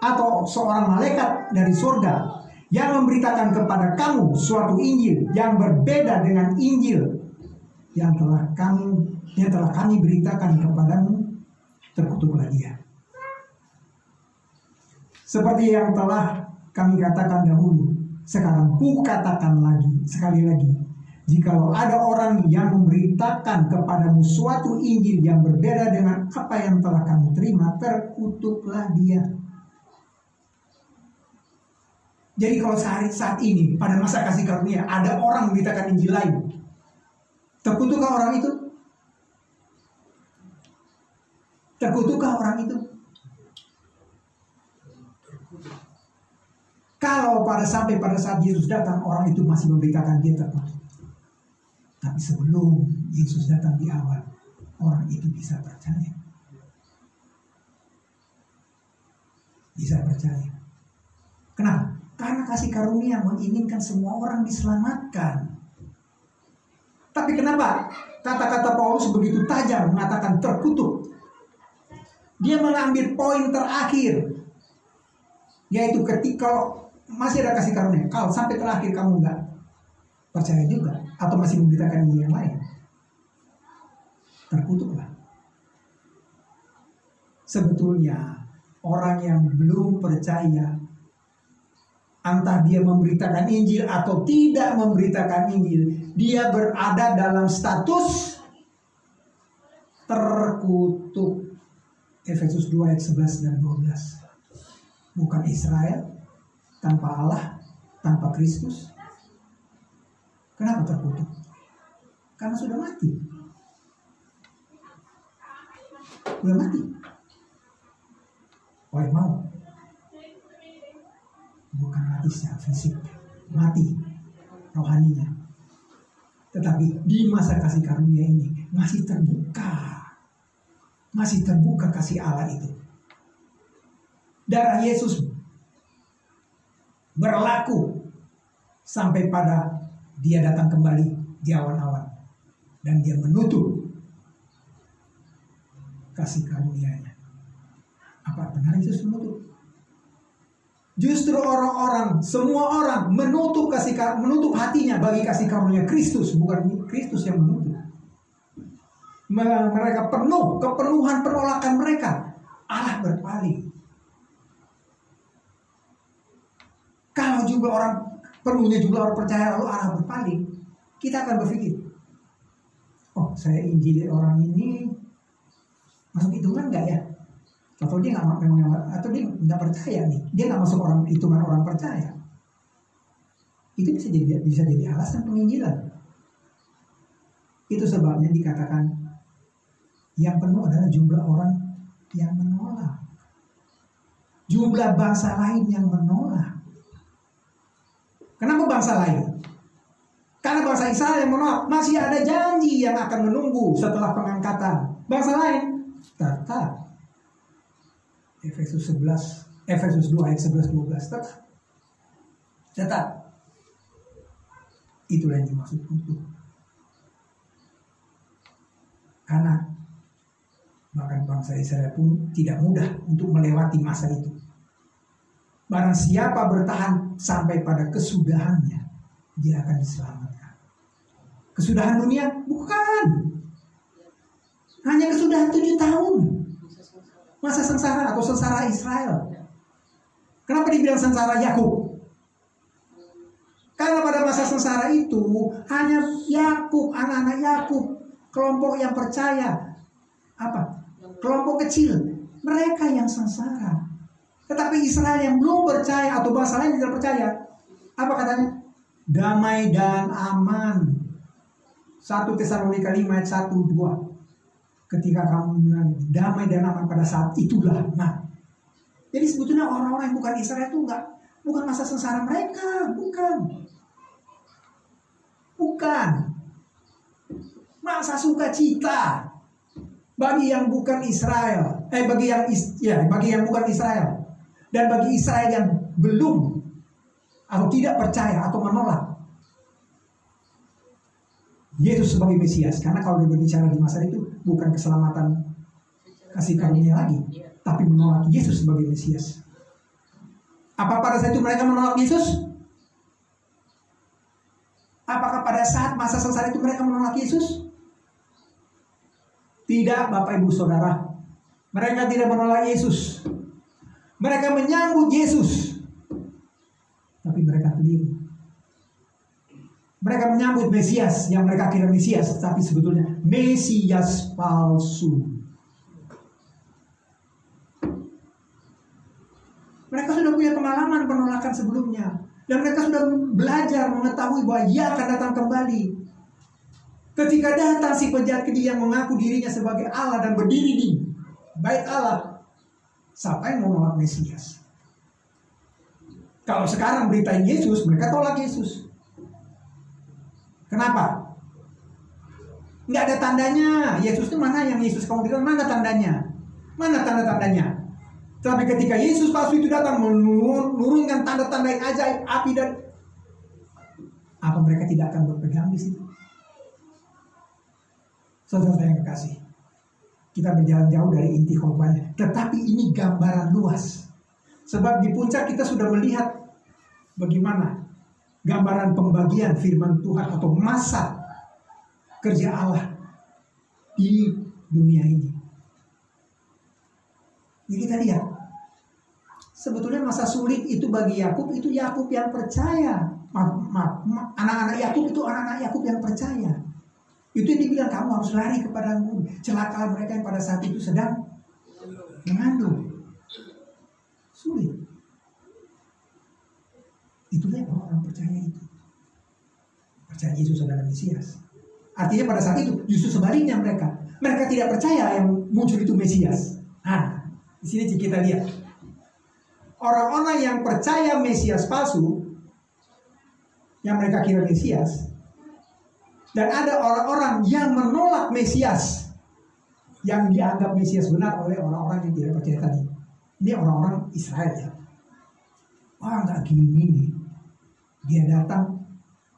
atau seorang malaikat dari surga yang memberitakan kepada kamu suatu Injil yang berbeda dengan Injil yang telah kami beritakan kepadamu, terkutuklah dia. Seperti yang telah kami katakan dahulu, sekarang ku katakan sekali lagi, jikalau ada orang yang memberitakan kepadamu suatu Injil yang berbeda dengan apa yang telah kamu terima, terkutuklah dia. Jadi kalau saat ini pada masa kasih karunia ada orang memberitakan Injil lain, terkutukkah orang itu? Terkutukkah orang itu? Kalau pada saat Yesus datang, orang itu masih memberitakan dia terkutuk. Tapi sebelum Yesus datang di awal, orang itu bisa percaya. Bisa percaya. Kenapa? Karena kasih karunia menginginkan semua orang diselamatkan. Tapi kenapa kata-kata Paulus begitu tajam mengatakan terkutuk? Dia mengambil poin terakhir, yaitu ketika masih ada kasih karunia, kalau sampai terakhir kamu nggak percaya juga atau masih memberitakan yang lain, terkutuklah. Sebetulnya orang yang belum percaya, entah dia memberitakan Injil atau tidak memberitakan Injil, dia berada dalam status terkutuk. Efesus 2 ayat 11 dan 12. Bukan Israel tanpa Allah, tanpa Kristus. Kenapa terkutuk? Karena sudah mati. Sudah mati. Oleh maut. Bukan mati secara fisik, mati rohaninya. Tetapi di masa kasih karunia ini masih terbuka kasih Allah itu. Darah Yesus berlaku sampai pada dia datang kembali di awan-awan dan dia menutup kasih karunia-Nya. Apa benar Yesus menutup? Justru semua orang menutup hatinya bagi kasih karunia Kristus, bukan Kristus yang menutup. Mereka kepenuhan penolakan mereka, Allah berpaling. Kalau penuhnya jumlah orang percaya lalu Allah berpaling, kita akan berpikir, oh saya injili orang ini masuk hitungan nggak ya? Atau dia nggak percaya nih, dia nggak masuk hitungan orang percaya. Itu bisa jadi alasan penginjilan. Itu sebabnya dikatakan yang penuh adalah jumlah orang yang menolak, jumlah bangsa lain yang menolak. Kenapa bangsa lain? Karena bangsa Israel yang menolak. Masih ada janji yang akan menunggu setelah pengangkatan. Bangsa lain tetap. Efesus 2 ayat 11-12 tetap. Itulah yang dimaksud kutuk. Karena bahkan bangsa Israel pun tidak mudah untuk melewati masa itu. Barang siapa bertahan sampai pada kesudahannya, dia akan diselamatkan. Kesudahan dunia? Bukan. Hanya kesudahan 7 tahun. Masa sengsara atau sengsara Israel. Kenapa dibilang sengsara Yakub? Karena pada masa sengsara itu hanya Yakub, anak-anak Yakub, kelompok yang percaya, kelompok kecil, mereka yang sengsara. Tetapi Israel yang belum percaya atau bangsa lain tidak percaya, apa katanya? Damai dan aman. 1 Tesalonika 5 ayat 1-2. Ketika kamu bilang damai dan aman pada saat itulah. Nah, jadi sebetulnya orang-orang yang bukan Israel itu bukan masa sengsara mereka, bukan. Masa sukacita bagi yang bukan Israel, bagi yang bukan Israel, dan bagi Israel yang belum atau tidak percaya atau menolak Yesus sebagai Mesias. Karena kalau dia berbicara di masa itu bukan keselamatan kasih karunia lagi, tapi menolak Yesus sebagai Mesias. Apa pada saat itu mereka menolak Yesus? Apakah pada saat masa sengsara itu mereka menolak Yesus? Tidak, Bapak Ibu Saudara. Mereka tidak menolak Yesus. Mereka menyambut Yesus. Tapi mereka keliru. Mereka menyambut Mesias yang mereka kira Mesias, tapi sebetulnya Mesias palsu. Mereka sudah punya pengalaman penolakan sebelumnya, dan mereka sudah belajar mengetahui bahwa Ia akan datang kembali. Ketika datang si penjahat keji yang mengaku dirinya sebagai Allah dan berdiri di bait Allah, siapa yang mau menolak Mesias? Kalau sekarang beritain Yesus, mereka tolak Yesus. Kenapa? Nggak ada tandanya. Yesus itu mana yang Yesus kamu bilang? Mana tandanya? Mana tanda-tandanya? Tapi ketika Yesus palsu itu datang menurunkan tanda-tanda yang ajaib, api dan apa mereka tidak akan berpegang di situ? Saudara yang kekasih, kita berjalan jauh dari inti khotbahnya, tetapi ini gambaran luas. Sebab di puncak kita sudah melihat bagaimana gambaran pembagian firman Tuhan atau masa kerja Allah di dunia ini. Jadi kita lihat, sebetulnya masa sulit itu bagi Yakub, itu Yakub yang percaya. Anak-anak Yakub itu anak-anak Yakub yang percaya. Itu yang dibilang kamu harus lari kepadamu. Celaka mereka yang pada saat itu sedang mengandung. Sulit. Itulah orang-orang percaya itu. Percaya Yesus adalah Mesias. Artinya pada saat itu justru sebaliknya mereka. Mereka tidak percaya yang muncul itu Mesias. Nah, di sini kita lihat. Orang-orang yang percaya Mesias palsu, yang mereka kira Mesias, dan ada orang-orang yang menolak Mesias, yang dianggap Mesias benar oleh orang-orang yang tidak percaya tadi. Ini orang-orang Israel ya. Wah, nggak gini nih. Dia datang,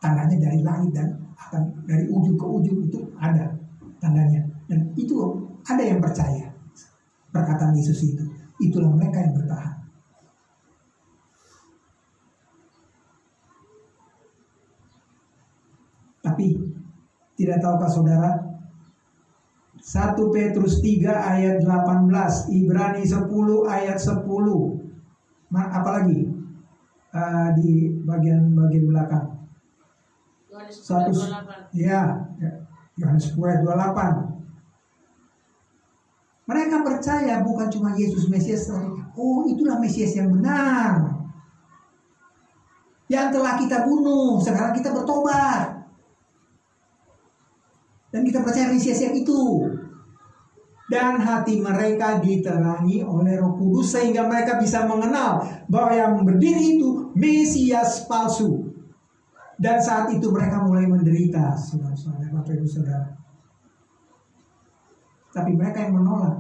tandanya dari langit dan akan dari ujung ke ujung itu ada tandanya. Dan itu ada yang percaya perkataan Yesus itu. Itulah mereka yang bertahan. Tapi tidak tahukah saudara, 1 Petrus 3 ayat 18, Ibrani 10 ayat 10, apalagi di bagian belakang. Yohanes 28. Ya, Yohanes 10 ayat 28. Mereka percaya bukan cuma Yesus Mesias, oh itulah Mesias yang benar, yang telah kita bunuh, sekarang kita bertobat. Dan kita percaya Mesias yang itu. Dan hati mereka diterangi oleh Roh Kudus sehingga mereka bisa mengenal bahwa yang berdiri itu Mesias palsu. Dan saat itu mereka mulai menderita, saudara-saudara, Bapak Ibu Saudara. Tapi mereka yang menolak.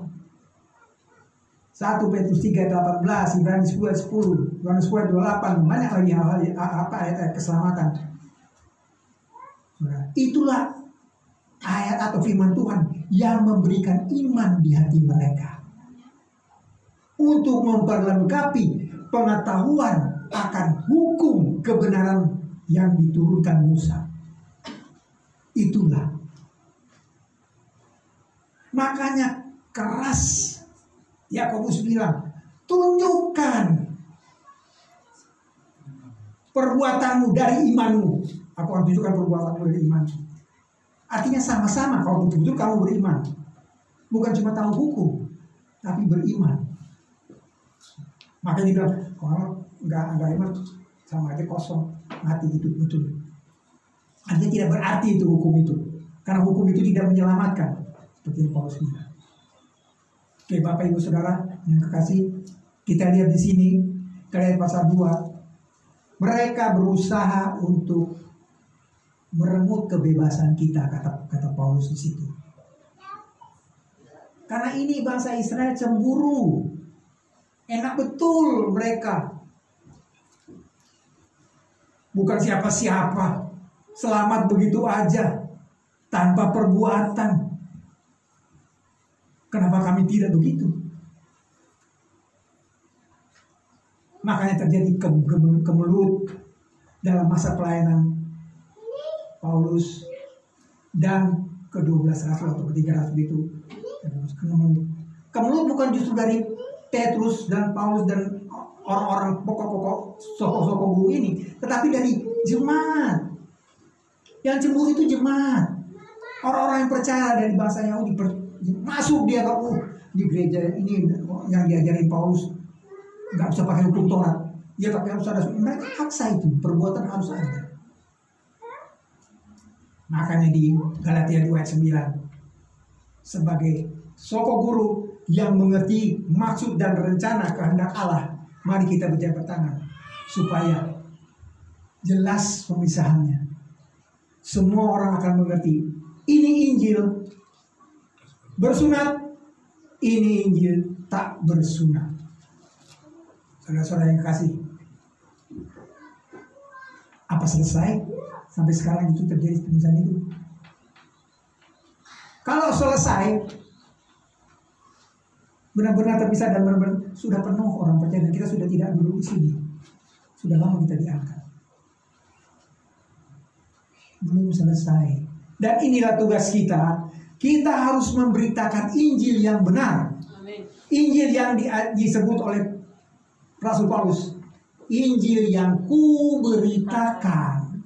1 Petrus 3:18, Ibrani 10:10, Yohanes 10:28, banyak lagi hal-hal ayat-ayat keselamatan. Itulah ayat atau firman Tuhan yang memberikan iman di hati mereka untuk memperlengkapi pengetahuan akan hukum kebenaran yang diturunkan Musa. Itulah makanya keras Yakobus bilang, tunjukkan perbuatanmu dari imanmu. Aku akan tunjukkan perbuatanmu dari imanmu. Artinya sama-sama kalau betul-betul kamu beriman. Bukan cuma tahu hukum, tapi beriman. Makanya dia bilang, kalau nggak iman sama aja kosong, mati hidup betul. Artinya tidak berarti itu hukum itu, karena hukum itu tidak menyelamatkan, seperti yang Paulus bilang. Oke, Bapak Ibu Saudara yang kekasih, kita lihat di sini, kalian pasal 2, mereka berusaha untuk merenggut kebebasan kita, kata Paulus di situ. Karena ini bangsa Israel cemburu, enak betul mereka, bukan siapa-siapa, selamat begitu aja, tanpa perbuatan. Kenapa kami tidak begitu? Makanya terjadi kemelut dalam masa pelayanan Paulus dan ke-12 rasul atau ke-3 rasul itu. Kemelut bukan justru dari Petrus dan Paulus dan orang-orang pokok-pokok soko-soko guru ini, tetapi dari jemaat. Yang cemburu itu jemaat, orang-orang yang percaya dari bangsa Yahudi masuk dia di gereja ini yang diajarin Paulus nggak bisa pakai hukum Taurat, ya tapi harus ada. Mereka paksa itu, perbuatan harus ada. Makanya di Galatia 2 ayat 9, sebagai soko guru yang mengerti maksud dan rencana kehendak Allah, mari kita berjabat tangan supaya jelas pemisahannya. Semua orang akan mengerti, ini Injil bersunat, ini Injil tak bersunat. Saudara-saudara yang kasih, apa selesai? Sampai sekarang itu terjadi pemisahan itu. Kalau selesai, benar-benar terpisah dan benar-benar sudah penuh orang percaya dan kita sudah tidak duduk di sini, sudah lama kita diangkat, belum selesai. Dan inilah tugas kita. Kita harus memberitakan Injil yang benar. Amin. Injil yang disebut oleh Rasul Paulus, Injil yang kuberitakan,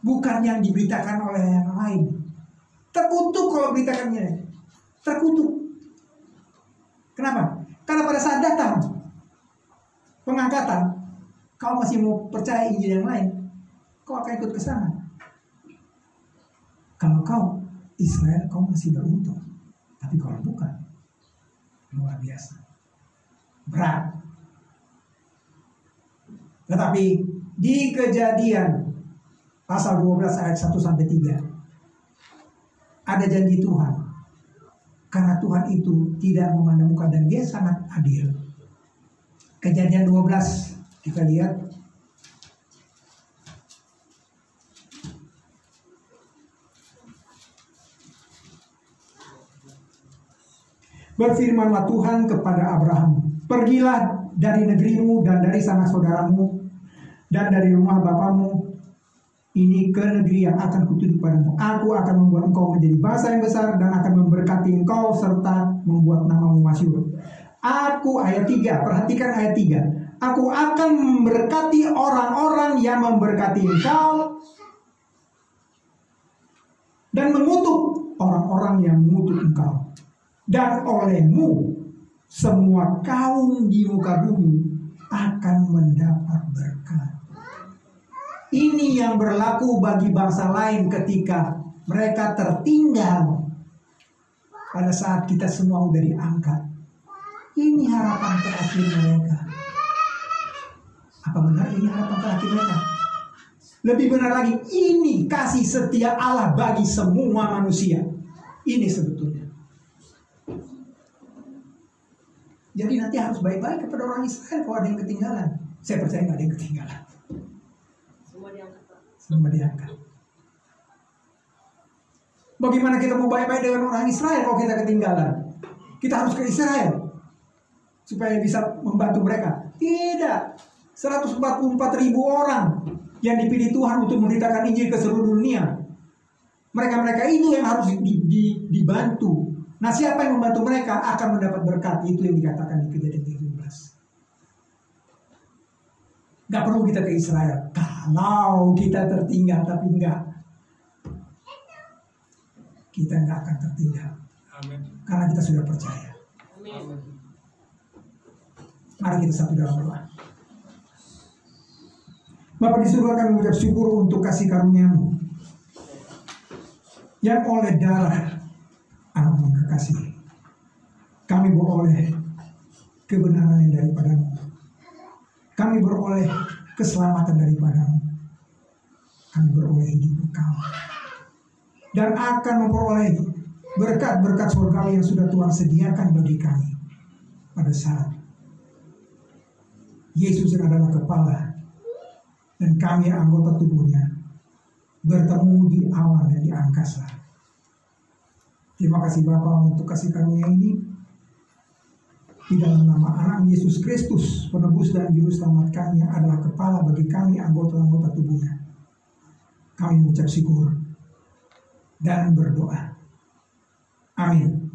bukan yang diberitakan oleh yang lain. Terkutuk kalau beritakannya, terkutuk. Kenapa? Karena pada saat datang pengangkatan, kau masih mau percaya Injil yang lain, kau akan ikut ke sana. Kalau kau Israel, kau masih beruntung. Tapi kalau bukan, luar biasa, berat. Tetapi di Kejadian pasal 12 ayat 1-3 ada janji Tuhan. Karena Tuhan itu tidak memandang muka dan dia sangat adil. Kejadian 12 kita lihat. Berfirmanlah Tuhan kepada Abraham, pergilah dari negerimu dan dari sanak saudaramu dan dari rumah bapamu ini ke negeri yang akan kutunjuk padamu. Aku akan membuat engkau menjadi bangsa yang besar dan akan memberkati engkau serta membuat namamu masyhur. Aku, ayat 3, perhatikan ayat 3. Aku akan memberkati orang-orang yang memberkati engkau dan mengutuk orang-orang yang mengutuk engkau. Dan olehmu semua kaum di muka bumi akan mendapat berkat. Ini yang berlaku bagi bangsa lain ketika mereka tertinggal pada saat kita semua sudah diangkat. Ini harapan terakhir mereka. Apa benar ini harapan terakhir mereka? Lebih benar lagi, ini kasih setia Allah bagi semua manusia. Ini sebetulnya. Jadi nanti harus baik-baik kepada orang Israel kalau ada yang ketinggalan. Saya percaya nggak ada yang ketinggalan. Semua diangkat. Bagaimana kita mau baik-baik dengan orang Israel kalau kita ketinggalan? Kita harus ke Israel supaya bisa membantu mereka. Tidak. 144.000 orang yang dipilih Tuhan untuk memberitakan Injil ke seluruh dunia. Mereka-mereka itu yang harus dibantu. Nah, siapa yang membantu mereka akan mendapat berkat. Itu yang dikatakan di Kejadian 17. Gak perlu kita ke Israel. Kalau kita tertinggal, tapi enggak. Kita enggak akan tertinggal. Amin. Karena kita sudah percaya. Amin. Mari kita satu dalam doa. Bapa di surga, kami mengucap syukur untuk kasih karunia-Mu yang oleh darah Anak-Mu yang kekasih kami beroleh kebenaran yang daripada-Mu. Kami beroleh keselamatan daripada-Mu. Kami beroleh hidup kekal dan akan memperoleh berkat-berkat surgawi yang sudah Tuhan sediakan bagi kami pada saat Yesus yang adalah kepala dan kami anggota tubuhnya bertemu di awan dan di angkasa. Terima kasih Bapa untuk kasih karunia ini. Di dalam nama Anak Yesus Kristus, penebus dan juru selamat kami yang adalah kepala bagi kami anggota-anggota tubuhnya. Kami mengucap syukur dan berdoa. Amin.